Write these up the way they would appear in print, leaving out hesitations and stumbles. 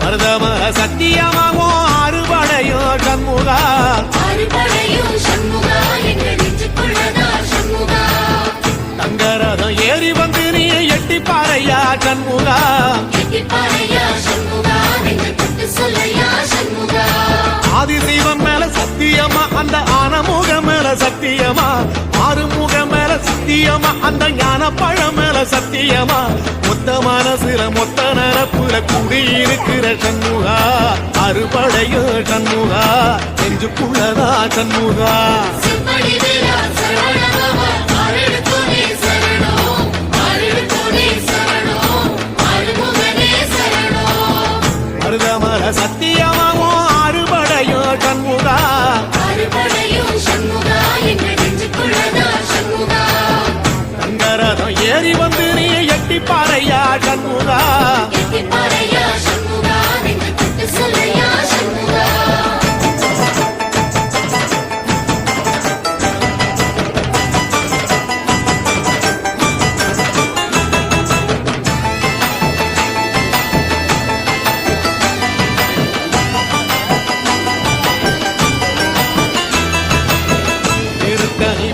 மருதமர சத்தியமாவோ அறுபடையோ சண்முகா தங்கரதம் ஏறி வந்து நீ எட்டி பாறையா சண்முகா ஆதிசைவம் மேல சத்தியமா அந்த ஆனமுகம் மேல சத்தியமா ஆறுமுகம் மேல சத்தியமா அந்த ஞான பழம் மேல சத்தியமா மொத்த மனசுல மொத்த நரப்புல குடியிருக்கிற சண்முகா அறுபடையோ சண்முகா நெஞ்சுக்குள்ளதா சண்முகா மருதமர சத்தியமாவோ அறுபடையோ சண்முகா தங்கரதம் ஏறி வந்து நீ எட்டி பாறையா சண்முகா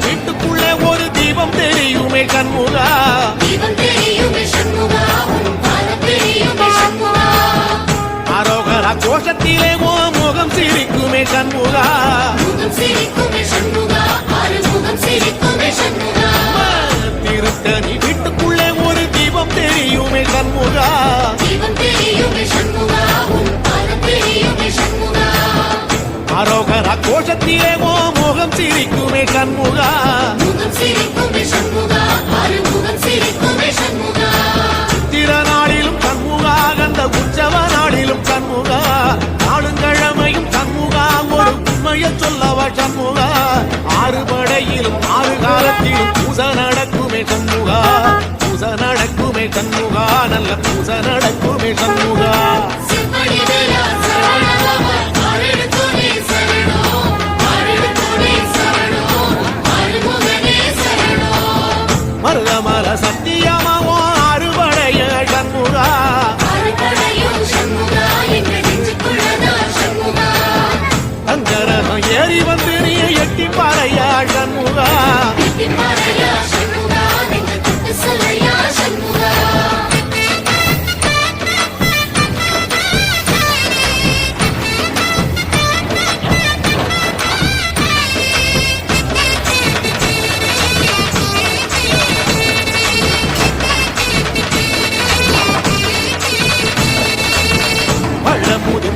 வீட்டுக்குள்ளே ஒரு தீபம் தெரியுமே சண்முகா அரோகரா கோஷத்திலே ஓ முகம் சிரிக்குமே சண்முகா திருத்தணி வீட்டுக்குள்ளே ஒரு தீபம் தெரியுமே சண்முகா அரோகரா கோஷத்திலே ஓ முகம் சிரிக்குமே சண்முகா சித்திர நாளிலும் சண்முகா கந்த உற்சவ நாளிலும் சண்முகா நாளுங்கிழமையும் சண்முகா ஒரு உண்மையை சொல்லவா சண்முகா ஆறுபடையிலும் ஆறு காலத்திலும் பூச நடக்குமே சண்முகா பூச நடக்குமே சண்முகா நல்ல பூச நடக்குமே சண்முகா மருதமர சத்தியமாவோ அறுபடைய சண்முகா தங்கரதம் ஏறி வந்து நீ எட்டி பாறையா சண்முகா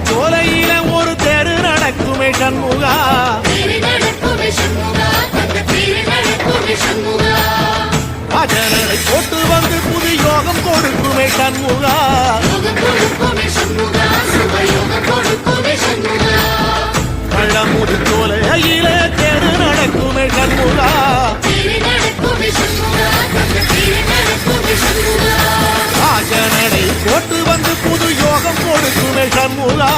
சோலையில ஒரு தெரு நடக்குமே சண்முகா ராஜனடை போட்டு வந்து புது யோகம் கொடுக்குமே சண்முகா பழமுது சோலையில தெரு நடக்குமே சண்முகா ராஜனடை போட்டு வந்து புது யோகம் கொடுக்குமே சண்முகா